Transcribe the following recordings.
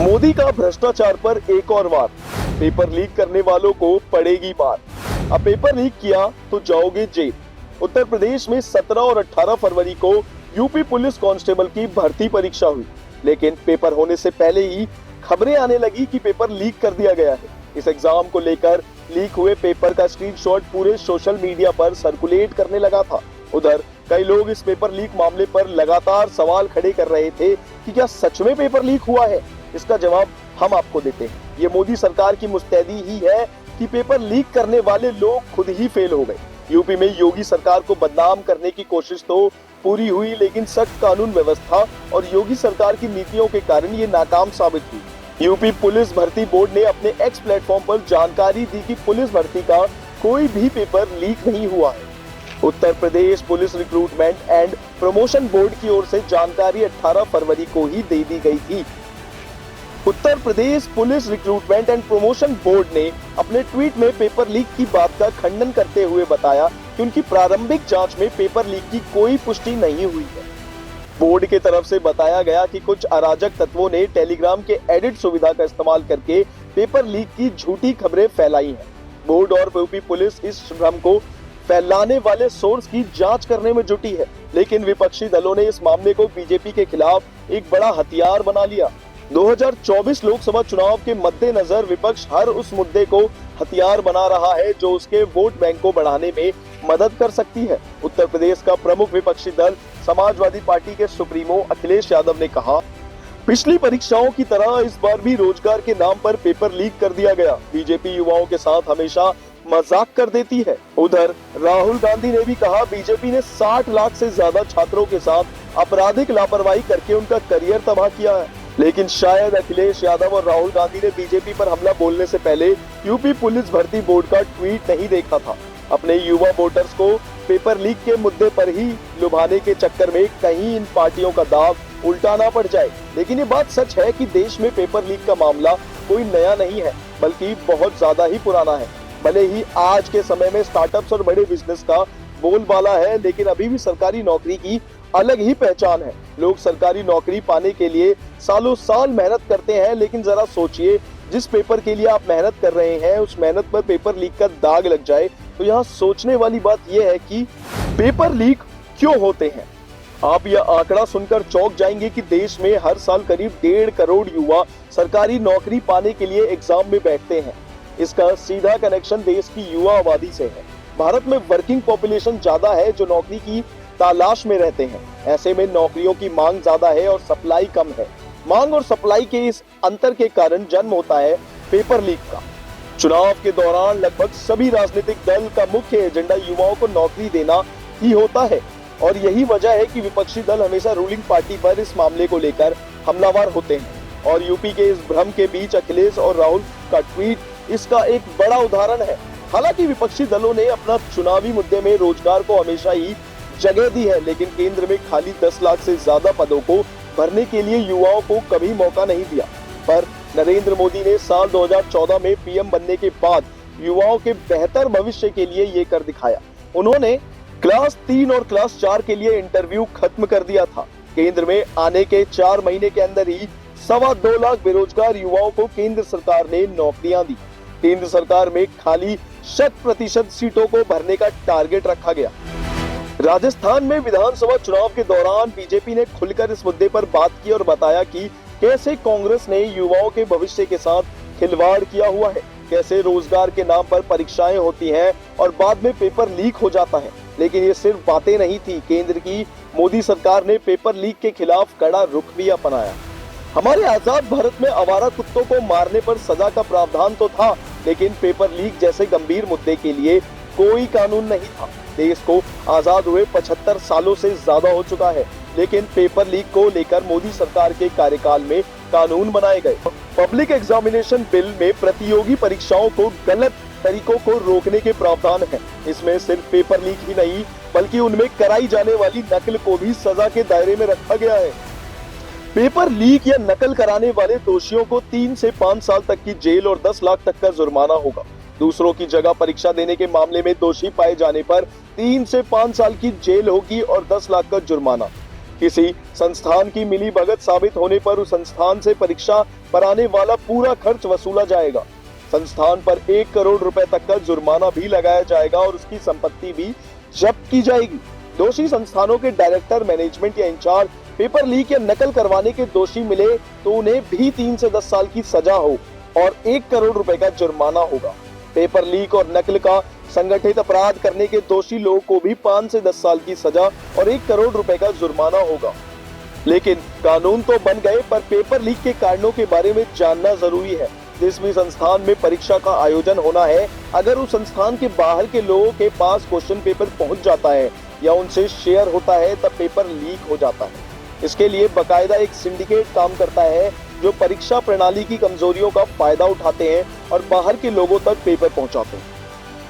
मोदी का भ्रष्टाचार पर एक और वार, पेपर लीक करने वालों को पड़ेगी मार। अब पेपर लीक किया तो जाओगे जेल। उत्तर प्रदेश में 17 और 18 फरवरी को यूपी पुलिस कांस्टेबल की भर्ती परीक्षा हुई, लेकिन पेपर होने से पहले ही खबरें आने लगी कि पेपर लीक कर दिया गया है। इस एग्जाम को लेकर लीक हुए पेपर का स्क्रीनशॉट पूरे सोशल मीडिया पर सर्कुलेट करने लगा था। उधर कई लोग इस पेपर लीक मामले पर लगातार सवाल खड़े कर रहे थे कि क्या सच में पेपर लीक हुआ है। इसका जवाब हम आपको देते हैं। ये मोदी सरकार की मुस्तैदी ही है कि पेपर लीक करने वाले लोग खुद ही फेल हो गए। यूपी में योगी सरकार को बदनाम करने की कोशिश तो पूरी हुई, लेकिन सख्त कानून व्यवस्था और योगी सरकार की नीतियों के कारण ये नाकाम साबित हुई। यूपी पुलिस भर्ती बोर्ड ने अपने एक्स प्लेटफॉर्म पर जानकारी दी कि पुलिस भर्ती का कोई भी पेपर लीक नहीं हुआ है। Uttar Pradesh police recruitment and promotion board की ओर से जानकारी 18 फरवरी को ही दे दी गई थी। Uttar Pradesh police recruitment and promotion board ने अपने ट्वीट में पेपर लीक की बात का खंडन करते हुए बताया कि उनकी प्रारंभिक जांच में पेपर लीक की कोई पुष्टि नहीं हुई है। बोर्ड की तरफ से बताया गया कि कुछ अराजक तत्वों ने टेलीग्राम के एडिट सुविधा का इस्तेमाल करके पेपर लीक की झूठी खबरें फैलाई हैं। बोर्ड और यूपी पुलिस इस भ्रम को फैलाने वाले सोर्स की जांच करने में जुटी है, लेकिन विपक्षी दलों ने इस मामले को बीजेपी के खिलाफ एक बड़ा हथियार बना लिया। 2024 लोकसभा चुनाव के मद्देनजर विपक्ष हर उस मुद्दे को हथियार बना रहा है जो उसके वोट बैंक को बढ़ाने में मदद कर सकती है। उत्तर प्रदेश का प्रमुख विपक्षी दल समाजवादी पार्टी के सुप्रीमो अखिलेश यादव ने कहा, पिछली परीक्षाओं की तरह इस बार भी रोजगार के नाम पर पेपर लीक कर दिया गया। बीजेपी युवाओं के साथ हमेशा मजाक कर देती है। उधर राहुल गांधी ने भी कहा, बीजेपी ने 60 लाख से ज्यादा छात्रों के साथ आपराधिक लापरवाही करके उनका करियर तबाह किया है। लेकिन शायद अखिलेश यादव और राहुल गांधी ने बीजेपी पर हमला बोलने से पहले यूपी पुलिस भर्ती बोर्ड का ट्वीट नहीं देखा था। अपने युवा वोटर्स को पेपर लीक के मुद्दे पर ही लुभाने के चक्कर में कहीं इन पार्टियों का दाव उल्टा ना पड़ जाए। लेकिन ये बात सच है कि देश में पेपर लीक का मामला कोई नया नहीं है, बल्कि बहुत ज्यादा ही पुराना है। भले ही आज के समय में स्टार्टअप्स और बड़े बिजनेस का बोलबाला है, लेकिन अभी भी सरकारी नौकरी की अलग ही पहचान है। लोग सरकारी नौकरी पाने के लिए सालों साल मेहनत करते हैं, लेकिन जरा सोचिए, जिस पेपर के लिए आप मेहनत कर रहे हैं उस मेहनत पर पेपर लीक का दाग लग जाए तो यहाँ सोचने वाली बात यह है कि पेपर लीक क्यों होते हैं। आप यह आंकड़ा सुनकर चौंक जाएंगे कि देश में हर साल करीब 1.5 करोड़ युवा सरकारी नौकरी पाने के लिए एग्जाम में बैठते हैं। इसका सीधा कनेक्शन देश की युवा आबादी से है। भारत में वर्किंग पॉपुलेशन ज्यादा है जो नौकरी की तलाश में रहते हैं। ऐसे में नौकरियों की मांग ज्यादा है और सप्लाई कम है। मांग और सप्लाई के इस अंतर के कारण जन्म होता है पेपर लीक का। चुनाव के दौरान लगभग सभी राजनीतिक दल का मुख्य एजेंडा युवाओं को नौकरी देना ही होता है, और यही वजह है कि विपक्षी दल हमेशा रूलिंग पार्टी पर इस मामले को लेकर हमलावर होते हैं। और यूपी के इस भ्रम के बीच अखिलेश और राहुल का ट्वीट इसका एक बड़ा उदाहरण है। हालांकि विपक्षी दलों ने अपना चुनावी मुद्दे में रोजगार को हमेशा ही जगह दी है, लेकिन केंद्र में खाली 10 लाख से ज्यादा पदों को भरने के लिए युवाओं को कभी मौका नहीं दिया। पर नरेंद्र मोदी ने साल 2014 में पीएम बनने के बाद युवाओं के बेहतर भविष्य के लिए ये कर दिखाया। उन्होंने क्लास 3 और क्लास 4 के लिए इंटरव्यू खत्म कर दिया था। केंद्र में आने के 4 महीने के अंदर ही 2.25 लाख बेरोजगार युवाओं को केंद्र सरकार ने नौकरियां दी। केंद्र सरकार में खाली 100% सीटों को भरने का टारगेट रखा गया। राजस्थान में विधानसभा चुनाव के दौरान बीजेपी ने खुलकर इस मुद्दे पर बात की और बताया कि कैसे कांग्रेस ने युवाओं के भविष्य के साथ खिलवाड़ किया हुआ है, कैसे रोजगार के नाम पर परीक्षाएं होती हैं और बाद में पेपर लीक हो जाता है। लेकिन ये सिर्फ बातें नहीं थी, केंद्र की मोदी सरकार ने पेपर लीक के खिलाफ कड़ा रुख भी अपनाया। हमारे आजाद भारत में आवारा कुत्तों को मारने पर सजा का प्रावधान तो था, लेकिन पेपर लीक जैसे गंभीर मुद्दे के लिए कोई कानून नहीं था। देश को आजाद हुए 75 सालों से ज्यादा हो चुका है, लेकिन पेपर लीक को लेकर मोदी सरकार के कार्यकाल में कानून बनाए गए। पब्लिक एग्जामिनेशन बिल में प्रतियोगी परीक्षाओं को गलत तरीकों को रोकने के प्रावधान है। इसमें सिर्फ पेपर लीक ही नहीं, बल्कि उनमें कराई जाने वाली नकल को भी सजा के दायरे में रखा गया है। पेपर लीक या नकल कराने वाले दोषियों को 3 से 5 साल तक की जेल और 10 लाख तक का जुर्माना होगा। दूसरों की जगह परीक्षा देने के मामले में दोषी पाए जाने पर 3 से 5 साल की जेल होगी और 10 लाख का जुर्माना। किसी संस्थान की मिली भगत साबित होने पर उस संस्थान से परीक्षा पर आने वाला पूरा खर्च वसूला जाएगा। संस्थान पर 1 करोड़ रुपए तक का जुर्माना भी लगाया जाएगा और उसकी संपत्ति भी जब्त की जाएगी। दोषी संस्थानों के डायरेक्टर, मैनेजमेंट या इंचार्ज पेपर लीक या नकल करवाने के दोषी मिले तो उन्हें भी 3 से 10 साल की सजा हो और 1 करोड़ रुपए का जुर्माना होगा। पेपर लीक और नकल का संगठित अपराध करने के दोषी लोगों को भी 5 से 10 साल की सजा और 1 करोड़ रुपए का जुर्माना होगा। लेकिन कानून तो बन गए, पर पेपर लीक के कारणों के बारे में जानना जरूरी है। जिस भी संस्थान में परीक्षा का आयोजन होना है, अगर उस संस्थान के बाहर के लोगों के पास क्वेश्चन पेपर पहुंच जाता है या उनसे शेयर होता है, तब पेपर लीक हो जाता है। इसके लिए बकायदा एक सिंडिकेट काम करता है जो परीक्षा प्रणाली की कमजोरियों का फायदा उठाते हैं और बाहर के लोगों तक पेपर पहुंचाते हैं।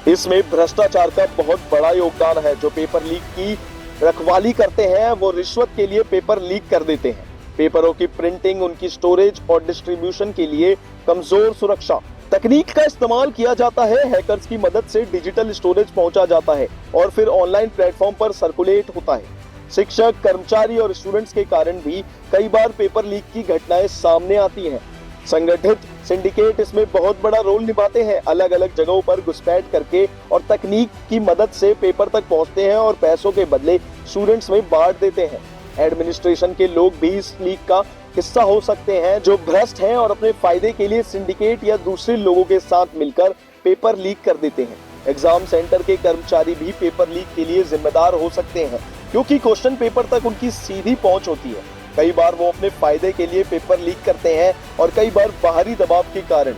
इसमें भ्रष्टाचार का बहुत बड़ा योगदान है। जो पेपर लीक की रखवाली करते हैं वो रिश्वत के लिए पेपर लीक कर देते हैं। पेपरों की प्रिंटिंग, उनकी स्टोरेज और डिस्ट्रीब्यूशन के लिए कमजोर सुरक्षा तकनीक का इस्तेमाल किया जाता है। हैकर्स की मदद से डिजिटल स्टोरेज पहुंचा जाता है और फिर ऑनलाइन प्लेटफॉर्म पर सर्कुलेट होता है। शिक्षक, कर्मचारी और स्टूडेंट्स के कारण भी कई बार पेपर लीक की घटनाएं सामने आती हैं। संगठित सिंडिकेट इसमें बहुत बड़ा रोल निभाते हैं। अलग अलग जगहों पर घुसपैठ करके और तकनीक की मदद से पेपर तक पहुंचते हैं और पैसों के बदले स्टूडेंट्स में बांट देते हैं। एडमिनिस्ट्रेशन के लोग भी इस लीक का हिस्सा हो सकते हैं, जो भ्रष्ट हैं और अपने फायदे के लिए सिंडिकेट या दूसरे लोगों के साथ मिलकर पेपर लीक कर देते हैं। एग्जाम सेंटर के कर्मचारी भी पेपर लीक के लिए जिम्मेदार हो सकते हैं, क्योंकि क्वेश्चन पेपर तक उनकी सीधी पहुंच होती है। कई बार वो अपने फायदे के लिए पेपर लीक करते हैं और कई बार बाहरी दबाव के कारण,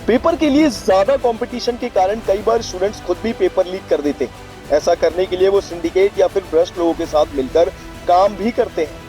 पेपर के लिए ज्यादा कंपटीशन के कारण कई बार स्टूडेंट्स खुद भी पेपर लीक कर देते हैं। ऐसा करने के लिए वो सिंडिकेट या फिर भ्रष्ट लोगों के साथ मिलकर काम भी करते हैं।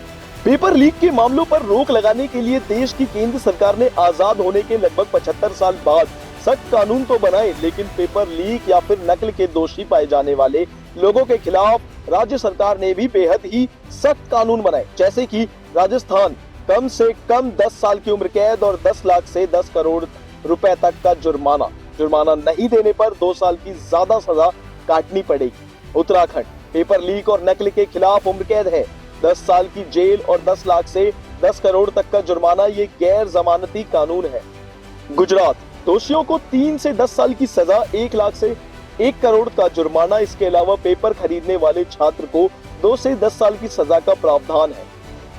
पेपर लीक के मामलों पर रोक लगाने के लिए देश की केंद्र सरकार ने आजाद होने के लगभग 75 साल बाद सख्त कानून तो बनाए, लेकिन पेपर लीक या फिर नकल के दोषी पाए जाने वाले लोगों के खिलाफ राज्य सरकार ने भी बेहद ही सख्त कानून बनाए। जैसे कि राजस्थान कम से कम 10 साल की उम्र कैद और 10 लाख से 10 करोड़ रुपए तक का जुर्माना नहीं देने पर 2 साल की ज्यादा सजा काटनी पड़ेगी। उत्तराखंड पेपर लीक और नकल के खिलाफ उम्र कैद है, 10 साल की जेल और 10 लाख से 10 करोड़ तक का जुर्माना। ये गैर जमानती कानून है। गुजरात दोषियों को 3 से 10 साल की सजा, 1 लाख से 1 करोड़ का जुर्माना। इसके अलावा पेपर खरीदने वाले छात्र को 2 से 10 साल की सजा का प्रावधान है।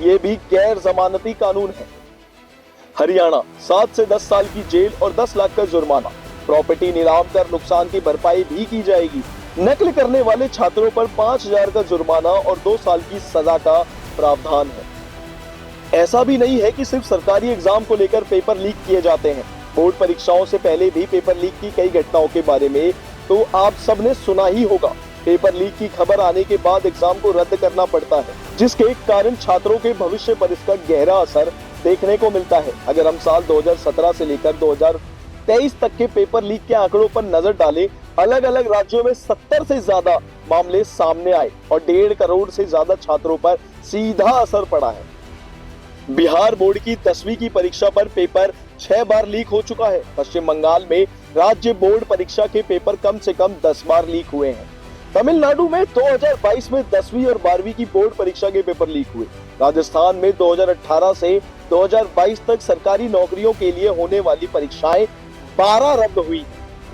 ये भी गैर जमानती कानून है। हरियाणा 7 से 10 साल की जेल और 10 लाख का जुर्माना। प्रॉपर्टी नीलाम कर नुकसान की भरपाई भी की जाएगी। नकल करने वाले छात्रों पर 5,000 का जुर्माना और 2 साल की सजा का प्रावधान है। ऐसा भी नहीं है कि सिर्फ सरकारी एग्जाम को लेकर पेपर लीक किए जाते हैं। बोर्ड परीक्षाओं से पहले भी पेपर लीक की कई घटनाओं के बारे में तो आप सबने सुना ही होगा। पेपर लीक की खबर आने के बाद एग्जाम को रद्द करना पड़ता है, जिसके कारण छात्रों के भविष्य पर इसका गहरा असर देखने को मिलता है। अगर हम साल 2017 से लेकर 2023 तक के पेपर लीक के आंकड़ों पर नजर डालें, अलग अलग राज्यों में 70 से ज्यादा मामले सामने आए और 1.5 करोड़ से ज्यादा छात्रों पर सीधा असर पड़ा है। बिहार बोर्ड की 10वीं की परीक्षा पर पेपर 6 बार लीक हो चुका है। पश्चिम बंगाल में राज्य बोर्ड परीक्षा के पेपर कम से कम 10 बार लीक हुए हैं। तमिलनाडु में 2022 में 10वीं और 12वीं की बोर्ड परीक्षा के पेपर लीक हुए। राजस्थान में 2018 से 2022 तक सरकारी नौकरियों के लिए होने वाली परीक्षाएं 12 रद्द हुई।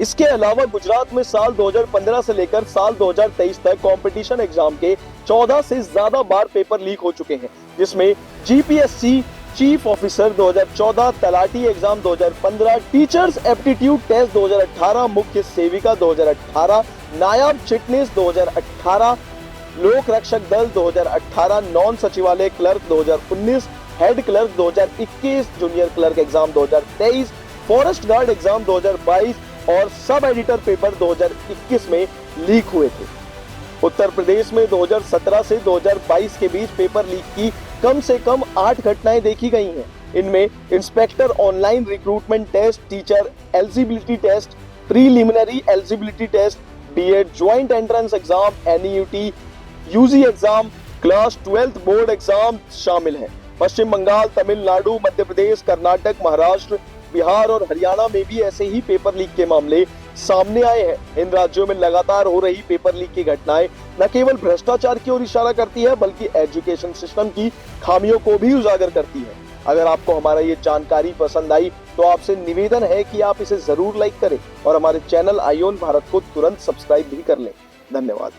इसके अलावा गुजरात में साल 2015 से लेकर साल 2023 तक कंपटीशन एग्जाम के 14 से ज्यादा बार पेपर लीक हो चुके हैं, जिसमें जीपीएससी चीफ ऑफिसर 2014, तलाटी एग्जाम 2015, टीचर्स एप्टीट्यूड टेस्ट 2018, मुख्य सेविका 2018, नायब चिटनीस 2018, लोक रक्षक दल 2018, नॉन सचिवालय clerk 2019, head clerk 2021, junior clerk exam 2023, forest guard exam 2022 और सब एडिटर पेपर 2021 में लीक हुए थे। उत्तर प्रदेश में 2017 से 2022 के बीच पेपर लीक की कम से कम 8 घटनाएं देखी गई हैं। इनमें inspector online recruitment test, teacher eligibility test, preliminary eligibility test, BEd joint entrance exam, NEUT UG exam, class 12 board exam शामिल हैं। पश्चिम बंगाल, तमिलनाडु, मध्य प्रदेश, कर्नाटक, महाराष्ट्र, बिहार और हरियाणा में भी ऐसे ही पेपर लीक के मामले सामने आए हैं। इन राज्यों में लगातार हो रही पेपर लीक की घटनाएं न केवल भ्रष्टाचार की ओर इशारा करती है, बल्कि एजुकेशन सिस्टम की खामियों को भी उजागर करती है। अगर आपको हमारा ये जानकारी पसंद आई तो आपसे निवेदन है कि आप इसे जरूर लाइक करें और हमारे चैनल आई ऑन भारत को तुरंत सब्सक्राइब भी कर लें। धन्यवाद।